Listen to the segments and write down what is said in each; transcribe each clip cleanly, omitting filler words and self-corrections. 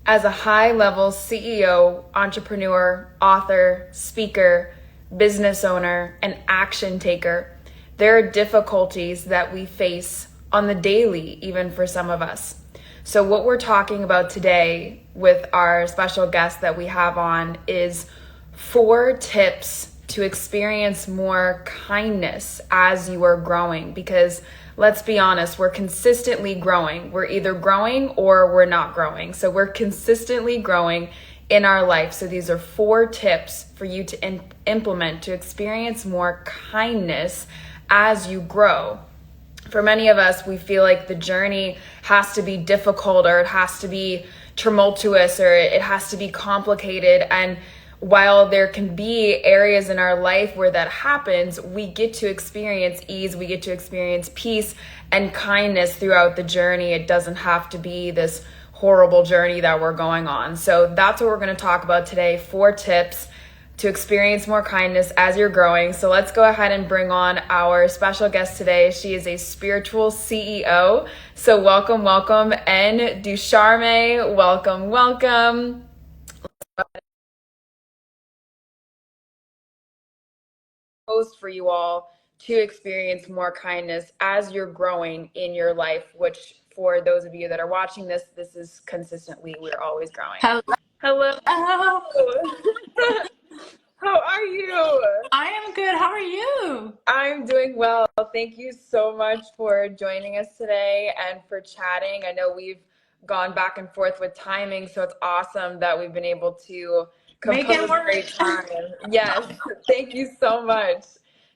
As a high-level CEO, entrepreneur, author, speaker, business owner, and action taker, there are difficulties that we face on the daily, even for some of us. So what we're talking about today with our special guest that we have on is 4 tips to experience more kindness as you are growing, because let's be honest, we're consistently growing. We're either growing or we're not growing. So we're consistently growing in our life. So these are 4 tips for you to implement to experience more kindness as you grow. For many of us, we feel like the journey has to be difficult, or it has to be tumultuous, or it has to be complicated. And while there can be areas in our life where that happens, we get to experience ease, we get to experience peace and kindness throughout the journey. It doesn't have to be this horrible journey that we're going on. So that's what we're going to talk about today. 4 tips to experience more kindness as you're growing. So let's go ahead and bring on our special guest today. She is a spiritual CEO. So welcome, N. Ducharme. Welcome. Post for you all to experience more kindness as you're growing in your life, which for those of you that are watching this is consistently, we're always growing. Hello. How are you? I am good. How are you? I'm doing well. Thank you so much for joining us today and for chatting. I know we've gone back and forth with timing, so it's awesome that we've been able to compose a great time. Yes, thank you so much.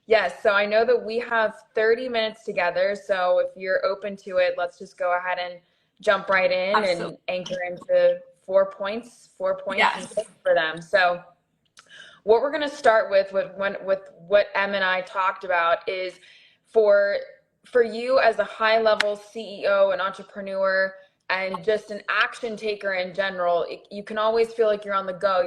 Yes, so I know that we have 30 minutes together, so if you're open to it, let's just go ahead and jump right in. Absolutely. And anchor into 4 points, yes. And tips for them. So what we're going to start with what Em and I talked about is for you as a high-level CEO and entrepreneur and just an action taker in general, you can always feel like you're on the go.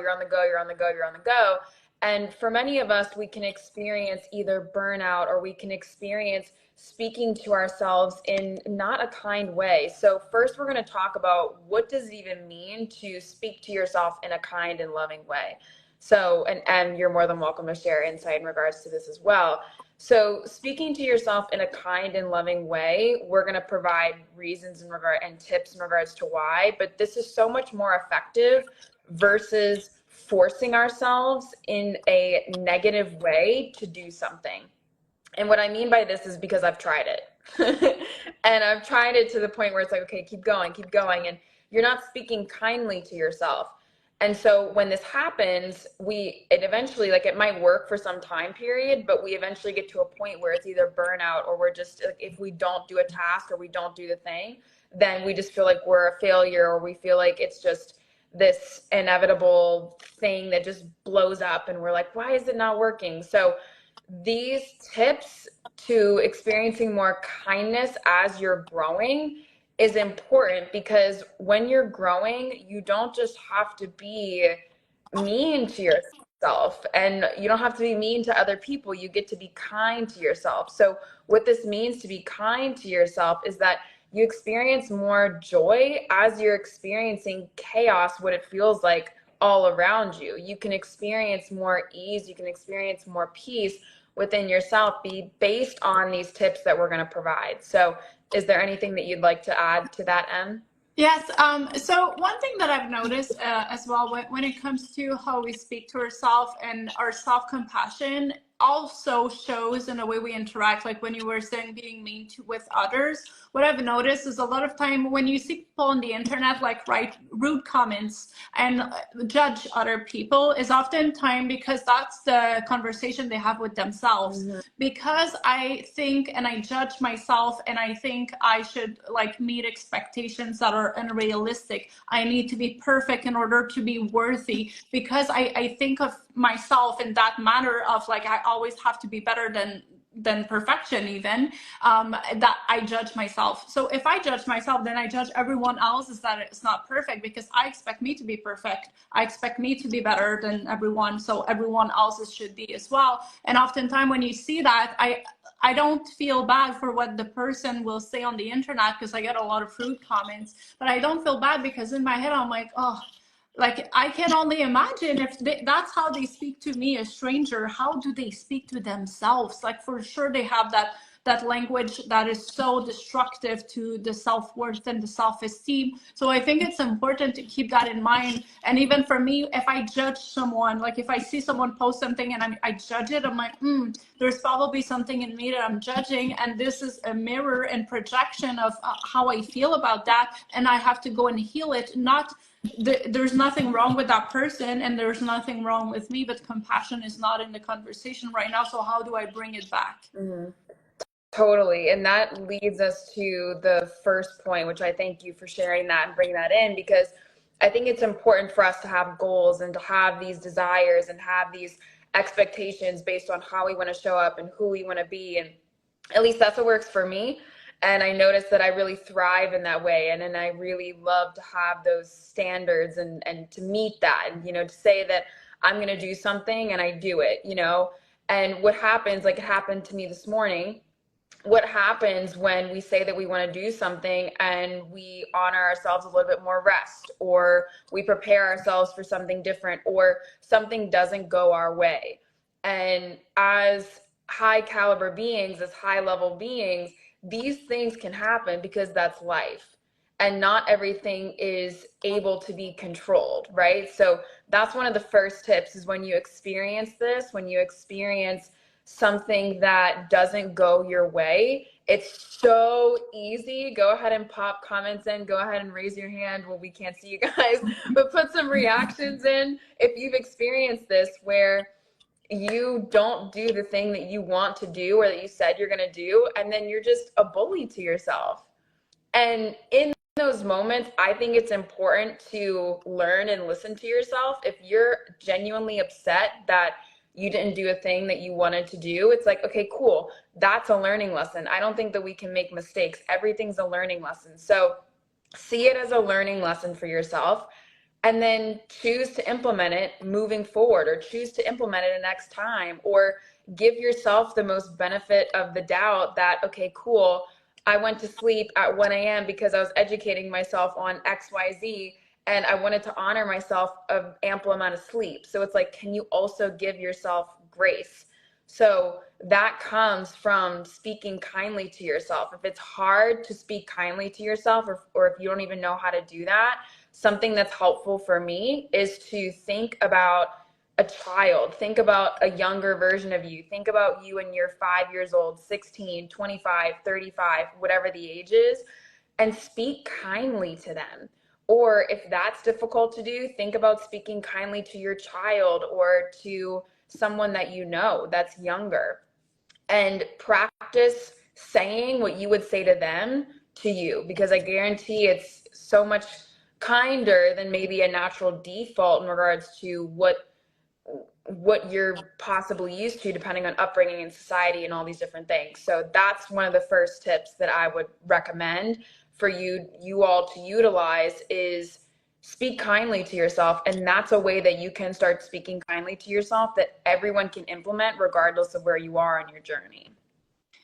And for many of us, we can experience either burnout, or we can experience speaking to ourselves in not a kind way. So first, we're going to talk about what does it even mean to speak to yourself in a kind and loving way. So, and you're more than welcome to share insight in regards to this as well. So speaking to yourself in a kind and loving way, we're going to provide reasons and tips in regards to why, but this is so much more effective versus forcing ourselves in a negative way to do something. And what I mean by this is because I've tried it. And I've tried it to the point where it's like, okay, keep going. And you're not speaking kindly to yourself. And so when this happens, it eventually, like, it might work for some time period, but we eventually get to a point where it's either burnout, or we're just like, if we don't do a task or we don't do the thing, then we just feel like we're a failure, or we feel like it's just this inevitable thing that just blows up and we're like, why is it not working? So these tips to experiencing more kindness as you're growing is important, because when you're growing, you don't just have to be mean to yourself, and you don't have to be mean to other people. You get to be kind to yourself. So what this means to be kind to yourself is that you experience more joy as you're experiencing chaos, what it feels like all around you. You can experience more ease, you can experience more peace within yourself, based on these tips that we're going to provide. So is there anything that you'd like to add to that, Em? Yes. So one thing that I've noticed as well when it comes to how we speak to ourselves, and our self-compassion also shows in the way we interact. Like when you were saying being mean with others, what I've noticed is a lot of time when you see people on the internet like write rude comments and judge other people, is oftentimes because that's the conversation they have with themselves. Mm-hmm. Because I think and I judge myself, and I think I should like meet expectations that are unrealistic. I need to be perfect in order to be worthy, because I think of myself in that manner of like, I always have to be better than than perfection even, that I judge myself. So if I judge myself, then I judge everyone else is that it's not perfect, because I expect me to be perfect. I expect me to be better than everyone, so everyone else's should be as well. And oftentimes when you see that, I don't feel bad for what the person will say on the internet, because I get a lot of rude comments, but I don't feel bad, because in my head I'm like, oh, like I can only imagine if that's how they speak to me, a stranger, how do they speak to themselves? Like for sure they have that language that is so destructive to the self-worth and the self-esteem. So I think it's important to keep that in mind. And even for me, if I judge someone, like if I see someone post something and I judge it, I'm like, there's probably something in me that I'm judging, and this is a mirror and projection of how I feel about that, and I have to go and heal it. Not there's nothing wrong with that person, and there's nothing wrong with me, but compassion is not in the conversation right now. So how do I bring it back? Mm-hmm. Totally. And that leads us to the first point, which I thank you for sharing that and bringing that in, because I think it's important for us to have goals and to have these desires and have these expectations based on how we want to show up and who we want to be. And at least that's what works for me. And I noticed that I really thrive in that way. And I really love to have those standards and to meet that, and, to say that I'm going to do something and I do it, and what happens, like it happened to me this morning, what happens when we say that we want to do something and we honor ourselves a little bit more rest, or we prepare ourselves for something different, or something doesn't go our way. And as high caliber beings, as high level beings, these things can happen because that's life. And not everything is able to be controlled, right? So that's one of the first tips, is when you experience this, when you experience something that doesn't go your way, it's so easy. Go ahead and pop comments in. Go ahead and raise your hand. Well, we can't see you guys, but put some reactions in if you've experienced this, where you don't do the thing that you want to do or that you said you're going to do, and then you're just a bully to yourself. And in those moments, I think it's important to learn and listen to yourself. If you're genuinely upset that you didn't do a thing that you wanted to do, it's like, okay, cool. That's a learning lesson. I don't think that we can make mistakes. Everything's a learning lesson. So see it as a learning lesson for yourself, and then choose to implement it moving forward, or choose to implement it the next time, or give yourself the most benefit of the doubt that, okay, cool. I went to sleep at 1 a.m. because I was educating myself on XYZ, and I wanted to honor myself of ample amount of sleep. So it's like, can you also give yourself grace? So that comes from speaking kindly to yourself. If it's hard to speak kindly to yourself, or if you don't even know how to do that, something that's helpful for me is to think about a child. Think about a younger version of you. Think about you when you're 5 years old, 16, 25, 35, whatever the age is, and speak kindly to them. Or if that's difficult to do, think about speaking kindly to your child or to someone that you know that's younger, and practice saying what you would say to them to you, because I guarantee it's so much kinder than maybe a natural default in regards to what you're possibly used to, depending on upbringing and society and all these different things. So that's one of the first tips that I would recommend for you all to utilize, is speak kindly to yourself. And that's a way that you can start speaking kindly to yourself that everyone can implement regardless of where you are on your journey.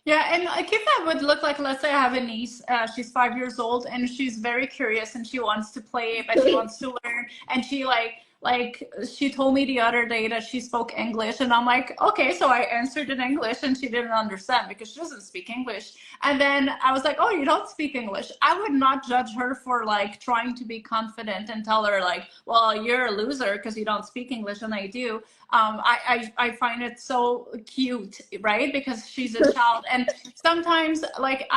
Yeah, and like if I would look like, let's say I have a niece, she's 5 years old and she's very curious and she wants to play, but she wants to learn, and she like she told me the other day that she spoke English, and I'm like, okay, so I answered in English and she didn't understand because she doesn't speak English. And then I was like, oh, you don't speak English. I would not judge her for like trying to be confident and tell her like, well, you're a loser because you don't speak English, and I do. I find it so cute, right? Because she's a child. And sometimes like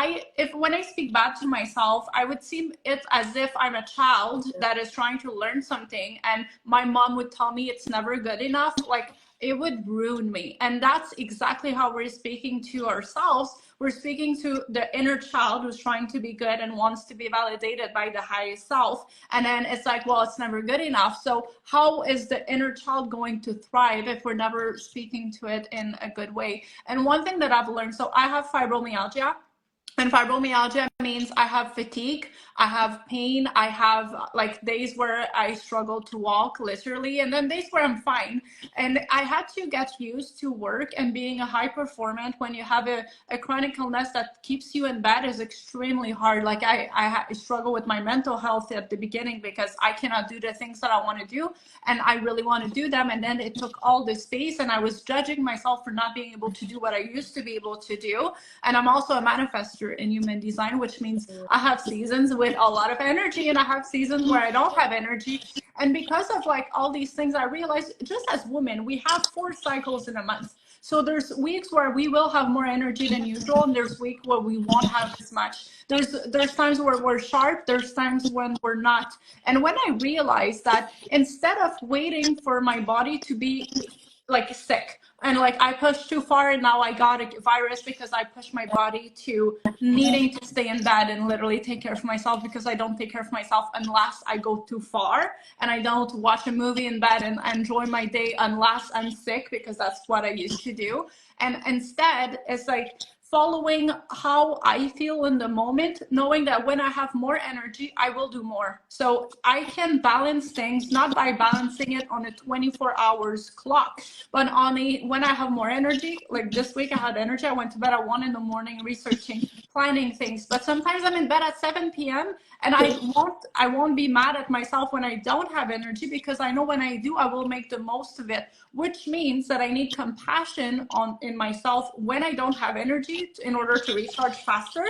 when I speak bad to myself, I would see it as if I'm a child that is trying to learn something, and my mom would tell me it's never good enough, like it would ruin me. And that's exactly how we're speaking to ourselves. We're speaking to the inner child who's trying to be good and wants to be validated by the highest self. And then it's like, well, it's never good enough. So how is the inner child going to thrive if we're never speaking to it in a good way? And one thing that I've learned, so I have fibromyalgia. And fibromyalgia means I have fatigue, I have pain, I have like days where I struggle to walk literally, and then days where I'm fine. And I had to get used to work and being a high performant when you have a chronic illness that keeps you in bed is extremely hard. Like I struggle with my mental health at the beginning because I cannot do the things that I want to do, and I really want to do them. And then it took all this space, and I was judging myself for not being able to do what I used to be able to do. And I'm also a manifester in human design, which means I have seasons with a lot of energy and I have seasons where I don't have energy. And because of like all these things, I realized just as women, we have 4 cycles in a month. So there's weeks where we will have more energy than usual, and there's weeks where we won't have as much. There's times where we're sharp, there's times when we're not. And when I realized that instead of waiting for my body to be like sick, and like I pushed too far and now I got a virus because I pushed my body to needing to stay in bed and literally take care of myself, because I don't take care of myself unless I go too far, and I don't watch a movie in bed and enjoy my day unless I'm sick, because that's what I used to do. And instead it's like following how I feel in the moment, knowing that when I have more energy, I will do more. So I can balance things, not by balancing it on a 24 hours clock, but on a, when I have more energy, like this week I had energy, I went to bed at 1 in the morning researching, planning things. But sometimes I'm in bed at 7 p.m. and I won't be mad at myself when I don't have energy, because I know when I do, I will make the most of it, which means that I need compassion in myself when I don't have energy in order to recharge faster.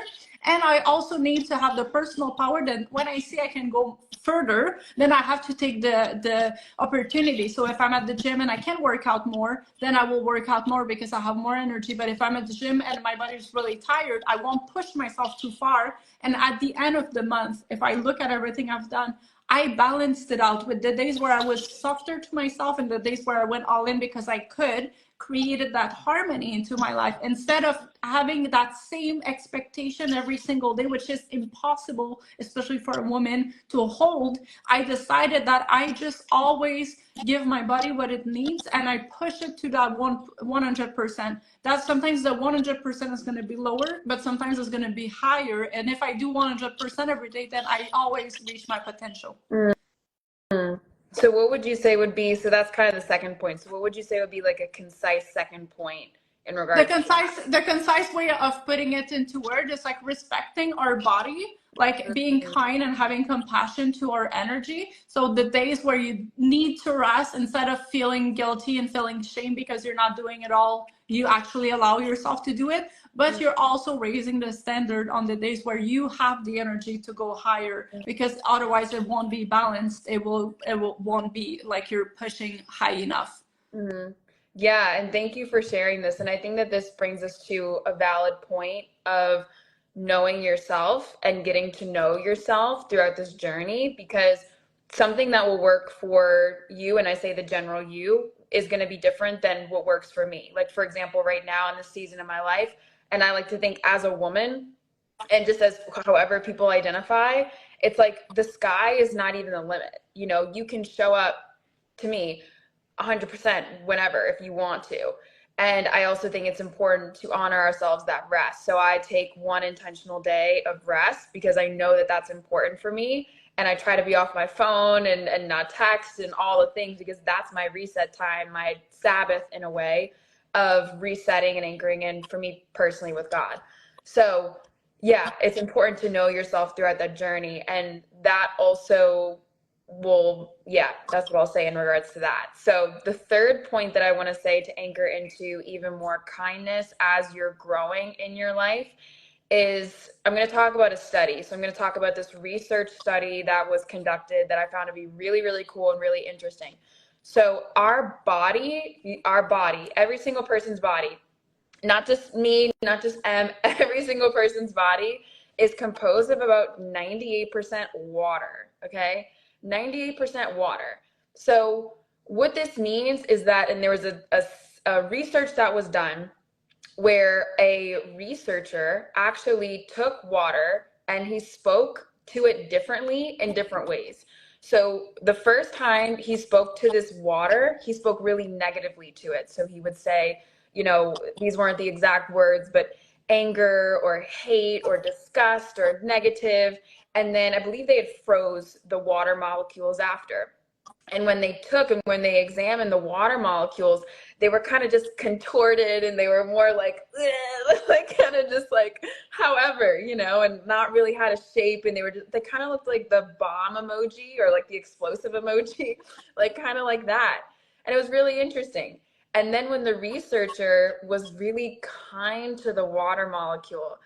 And I also need to have the personal power that when I see I can go further, then I have to take the opportunity. So if I'm at the gym and I can work out more, then I will work out more because I have more energy. But if I'm at the gym and my body is really tired, I won't push myself too far. And at the end of the month, if I look at everything I've done, I balanced it out with the days where I was softer to myself and the days where I went all in because I could, created that harmony into my life, instead of having that same expectation every single day, which is impossible, especially for a woman to hold. I decided that I just always give my body what it needs and I push it to that 100%. That sometimes the 100% is going to be lower, but sometimes it's going to be higher. And if I do 100% every day, then I always reach my potential. Mm-hmm. So what would you say would be, so that's kind of the second point. So what would you say would be like a concise second point in regards the concise way of putting it into words is like respecting our body, like being kind and having compassion to our energy. So the days where you need to rest, instead of feeling guilty and feeling shame because you're not doing it all, you actually allow yourself to do it. But you're also raising the standard on the days where you have the energy to go higher, because otherwise it won't be balanced. It won't be like you're pushing high enough. Mm-hmm. Yeah, and thank you for sharing this. And I think that this brings us to a valid point of knowing yourself and getting to know yourself throughout this journey, because something that will work for you, and I say the general you, is going to be different than what works for me. Like, for example, right now in this season of my life, and I like to think as a woman, and just as however people identify, it's like the sky is not even the limit. You know, you can show up, to me, 100% whenever if you want to. And I also think it's important to honor ourselves that rest. So I take one intentional day of rest because I know that that's important for me. And I try to be off my phone and not text and all the things, because that's my reset time, my Sabbath in a way of resetting and anchoring in for me personally with God. So yeah, it's important to know yourself throughout that journey. And that also that's what I'll say in regards to that. So the third point that I want to say to anchor into even more kindness as you're growing in your life is, I'm going to talk about a study. So I'm going to talk about this research study that was conducted that I found to be really, really cool and really interesting. So our body, every single person's body, not just me, not just every single person's body is composed of about 98% water, okay? 98% water. So what this means is that, and there was a research that was done where a researcher actually took water and he spoke to it differently in different ways. So the first time he spoke to this water, he spoke really negatively to it. So he would say, you know, these weren't the exact words, but anger or hate or disgust or negative. And then I believe they had froze the water molecules after. And when they took and when they examined the water molecules, they were kind of just contorted and they were more like, like kind of just like, however, you know, and not really had a shape. And they were just, they kind of looked like the bomb emoji or like the explosive emoji, like kind of like that. And it was really interesting. And then when the researcher was really kind to the water molecule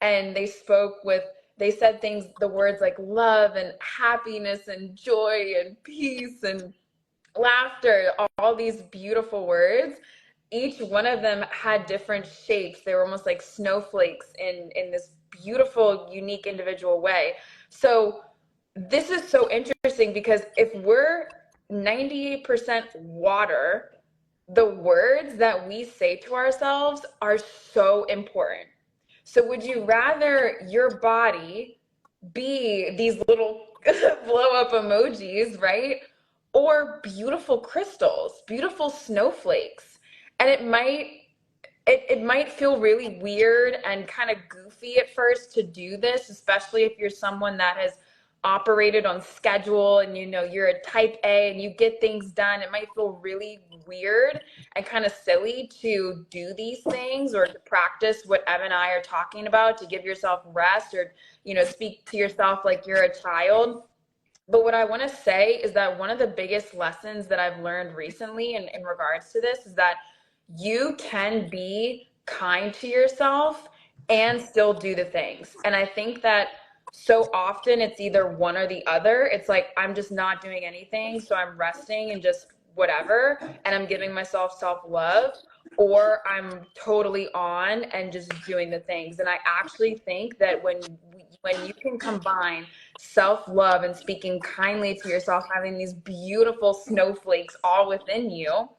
and they said things, the words like love and happiness and joy and peace and laughter, all these beautiful words. Each one of them had different shapes. They were almost like snowflakes in this beautiful, unique, individual way. So this is so interesting because if we're 98% water, the words that we say to ourselves are so important. So would you rather your body be these little blow up emojis, right? Or beautiful crystals, beautiful snowflakes. And it might feel really weird and kind of goofy at first to do this, especially if you're someone that has operated on schedule and you know you're a type A and you get things done. It might feel really weird and kind of silly to do these things or to practice what Ev and I are talking about, to give yourself rest or, you know, speak to yourself like you're a child. But what I want to say is that one of the biggest lessons that I've learned recently in regards to this is that you can be kind to yourself and still do the things. And I think that so often it's either one or the other. It's like, I'm just not doing anything, so I'm resting and just whatever, and I'm giving myself self-love, or I'm totally on and just doing the things. And I actually think that when you can combine self-love and speaking kindly to yourself, having these beautiful snowflakes all within you,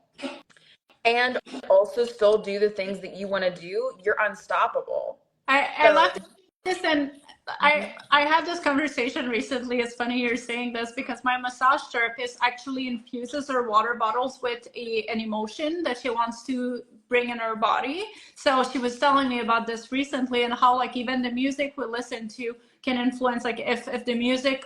and also still do the things that you want to do, you're unstoppable. I So, love this, and I had this conversation recently. It's funny you're saying this because my massage therapist actually infuses her water bottles with an emotion that she wants to bring in her body. So she was telling me about this recently and how like even the music we listen to can influence, like if the music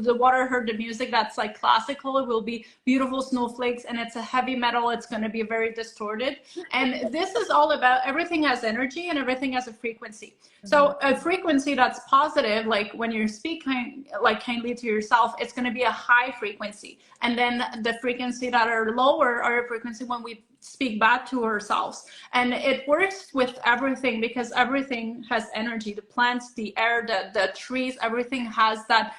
the water heard the music that's like classical, it will be beautiful snowflakes, and it's a heavy metal, it's going to be very distorted. And this is all about, everything has energy and everything has a frequency. So a frequency that's positive, like when you're speaking like kindly to yourself, it's going to be a high frequency. And then the frequency that are lower are a frequency when we speak bad to ourselves. And it works with everything because everything has energy. The plants, the air, the trees, everything has that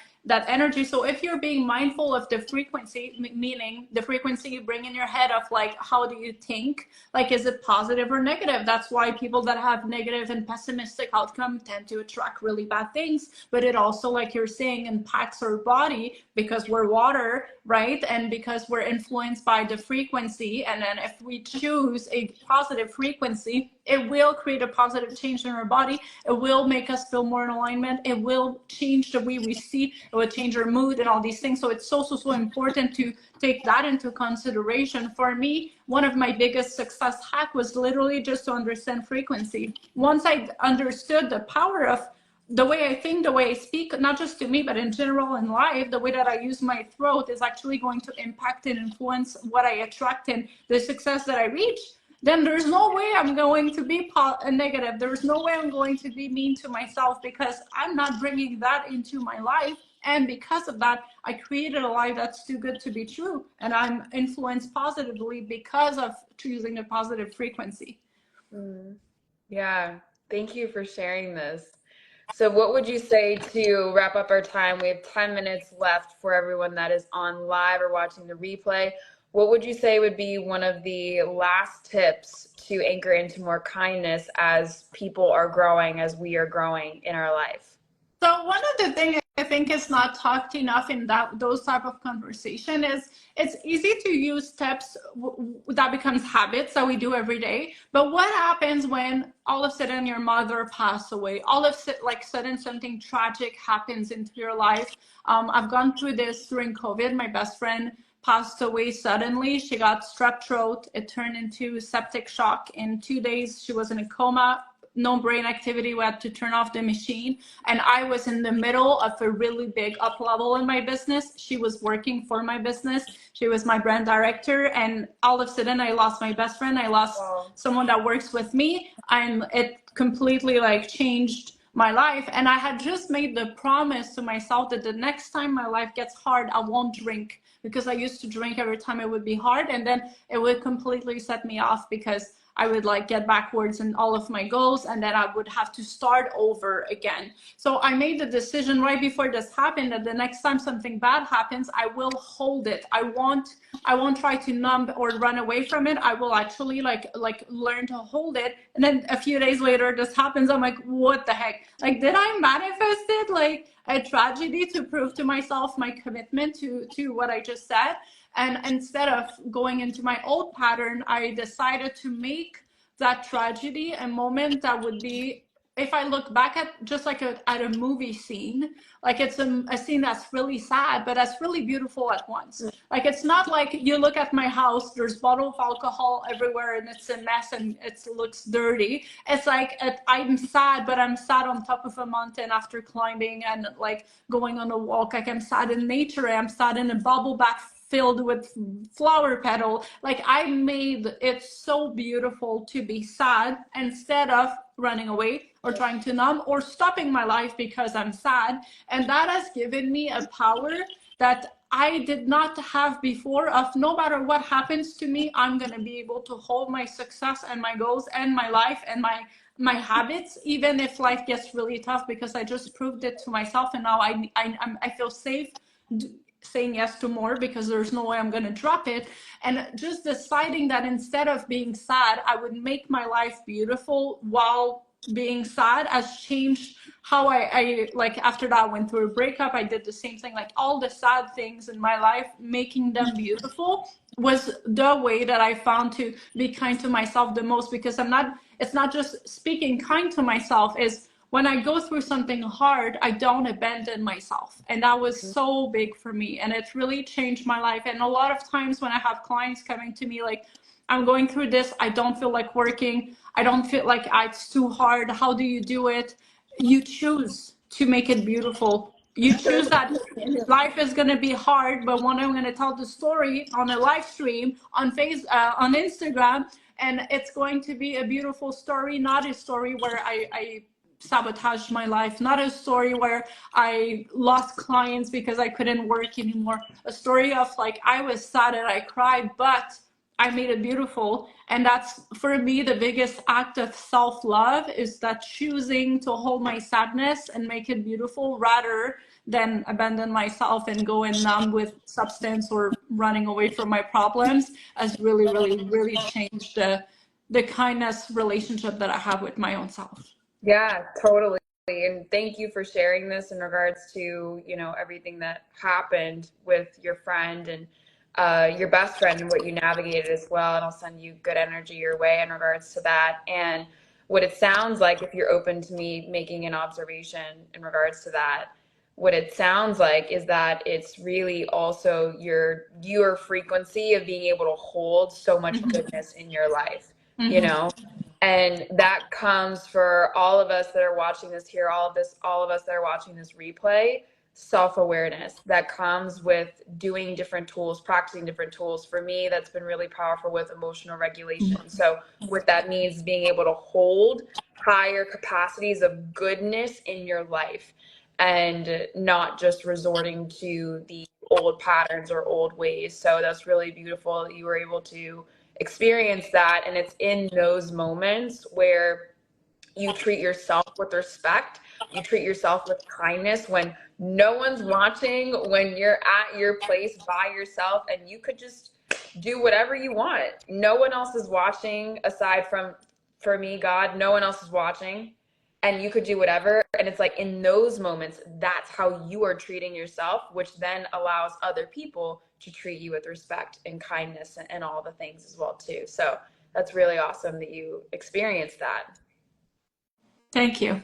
energy. So if you're being mindful of the frequency, meaning the frequency you bring in your head of like, how do you think? Like, is it positive or negative? That's why people that have negative and pessimistic outcome tend to attract really bad things. But it also, like you're saying, impacts our body because we're water, right? And because we're influenced by the frequency. And then if we choose a positive frequency, it will create a positive change in our body. It will make us feel more in alignment. It will change the way we see. It will change our mood and all these things. So it's so important to take that into consideration. For me, one of my biggest success hack was literally just to understand frequency. Once I understood the power of the way I think, the way I speak, not just to me, but in general in life, the way that I use my throat is actually going to impact and influence what I attract and the success that I reach, then there's no way I'm going to be negative. There's no way I'm going to be mean to myself because I'm not bringing that into my life. And because of that, I created a life that's too good to be true. And I'm influenced positively because of choosing a positive frequency. Yeah, thank you for sharing this. So what would you say to wrap up our time? We have 10 minutes left for everyone that is on live or watching the replay. What would you say would be one of the last tips to anchor into more kindness as people are growing, as we are growing in our life? So one of the things I think it's not talked enough in those type of conversation is it's easy to use steps that becomes habits that we do every day. But what happens when all of a sudden your mother passed away? All of like sudden something tragic happens into your life. I've gone through this during COVID. My best friend passed away suddenly. She got strep throat. It turned into septic shock. In 2 days, she was in a coma, no brain activity. We had to turn off the machine. And I was in the middle of a really big up level in my business. She was working for my business. She was my brand director. And all of a sudden I lost my best friend. I lost someone that works with me. And it completely like changed my life. And I had just made the promise to myself that the next time my life gets hard, I won't drink, because I used to drink every time it would be hard. And then it would completely set me off because I would like get backwards in all of my goals, and then I would have to start over again. So I made the decision right before this happened that the next time something bad happens, I will hold it. I won't try to numb or run away from it. I will actually like learn to hold it. And then a few days later this happens. I'm like, what the heck? Like, did I manifest it? Like a tragedy to prove to myself my commitment to what I just said? And instead of going into my old pattern, I decided to make that tragedy a moment that would be, if I look back at just like at a movie scene, like it's a scene that's really sad, but that's really beautiful at once. Like, it's not like you look at my house, there's bottle of alcohol everywhere and it's a mess and it looks dirty. It's like I'm sad, but I'm sad on top of a mountain after climbing and like going on a walk. Like, I'm sad in nature. I'm sad in a bubble bath filled with flower petal. Like, I made it so beautiful to be sad instead of running away or trying to numb or stopping my life because I'm sad. And that has given me a power that I did not have before, of no matter what happens to me, I'm going to be able to hold my success and my goals and my life and my habits, even if life gets really tough, because I just proved it to myself. And now I feel safe saying yes to more because there's no way I'm going to drop it. And just deciding that instead of being sad, I would make my life beautiful while being sad has changed how I like, after that I went through a breakup, I did the same thing. Like, all the sad things in my life, making them beautiful was the way that I found to be kind to myself the most. Because it's not just speaking kind to myself, is when I go through something hard, I don't abandon myself. And that was so big for me. And it really changed my life. And a lot of times when I have clients coming to me like, I'm going through this, I don't feel like working, I don't feel like it's too hard, how do you do it? You choose to make it beautiful. You choose that life is going to be hard, but when I'm going to tell the story on a live stream on on Instagram, and it's going to be a beautiful story, not a story where I sabotaged my life, not a story where I lost clients because I couldn't work anymore, a story of like, I was sad and I cried, but I made it beautiful. And that's, for me, the biggest act of self-love, is that choosing to hold my sadness and make it beautiful rather than abandon myself and go and numb with substance or running away from my problems, has really, really, really changed the kindness relationship that I have with my own self. Yeah, totally. And thank you for sharing this in regards to, you know, everything that happened with your friend and your best friend and what you navigated as well. And I'll send you good energy your way in regards to that. And what it sounds like, if you're open to me making an observation in regards to that, what it sounds like is that it's really also your frequency of being able to hold so much goodness in your life, you know? And that comes for all of us that are watching this here, all of us that are watching this replay, self-awareness that comes with doing different tools, practicing different tools. For me, that's been really powerful with emotional regulation. So what that means is being able to hold higher capacities of goodness in your life and not just resorting to the old patterns or old ways. So that's really beautiful that you were able to experience that. And it's in those moments where you treat yourself with respect, you treat yourself with kindness when no one's watching, when you're at your place by yourself and you could just do whatever you want. No one else is watching aside from, for me, God, no one else is watching, and you could do whatever. And it's like in those moments, that's how you are treating yourself, which then allows other people to treat you with respect and kindness and all the things as well too. So that's really awesome that you experienced that. Thank you.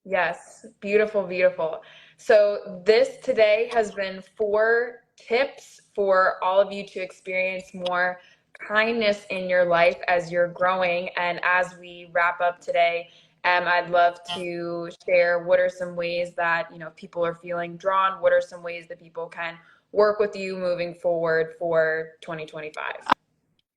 Yes, beautiful, beautiful. So this today has been 4 tips for all of you to experience more kindness in your life as you're growing. And as we wrap up today, I'd love to share what are some ways that, people are feeling drawn. What are some ways that people can work with you moving forward for 2025?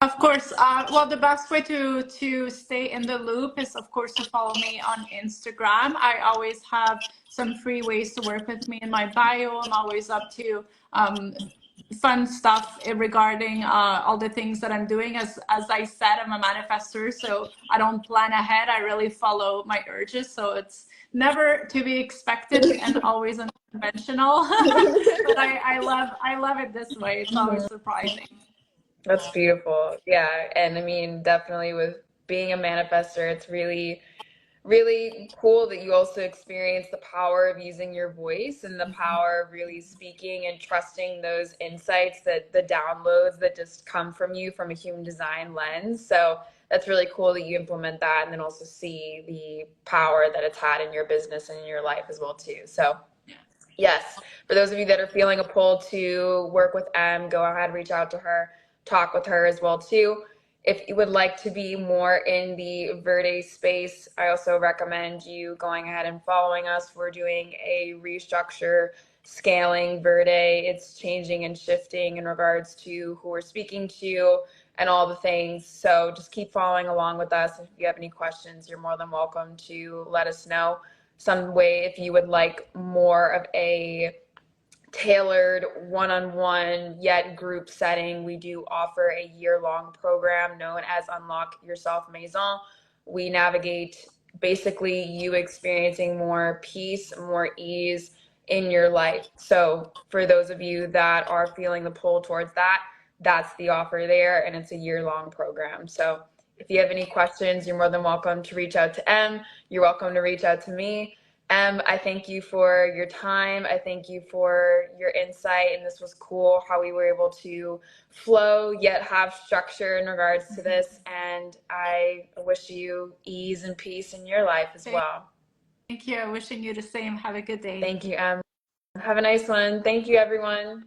Of course. Well, the best way to stay in the loop is, of course, to follow me on Instagram. I always have some free ways to work with me in my bio. I'm always up to fun stuff regarding all the things that I'm doing. As I said, I'm a manifester, so I don't plan ahead. I really follow my urges. So it's never to be expected and always unconventional. But I love it this way. It's always surprising. That's beautiful. Yeah. And I mean, definitely with being a manifester, it's really, really cool that you also experience the power of using your voice and the power of really speaking and trusting those insights, that the downloads that just come from you from a human design lens. So that's really cool that you implement that and then also see the power that it's had in your business and in your life as well too. So yes, for those of you that are feeling a pull to work with go ahead, reach out to her, talk with her as well too. If you would like to be more in the Verde space, I also recommend you going ahead and following us. We're doing a restructure, scaling Verde. It's changing and shifting in regards to who we're speaking to and all the things. So just keep following along with us. If you have any questions, you're more than welcome to let us know. Some way, if you would like more of a tailored one-on-one yet group setting, we do offer a year-long program known as Unlock Yourself Maison. We navigate basically you experiencing more peace, more ease in your life. So for those of you that are feeling the pull towards that, that's the offer there, and it's a year-long program. So if you have any questions, you're more than welcome to reach out to You're welcome to reach out to me. I thank you for your time. I thank you for your insight. And this was cool how we were able to flow yet have structure in regards to this. And I wish you ease and peace in your life as well. Thank you. Wishing you the same. Have a good day. Thank you, Have a nice one. Thank you, everyone.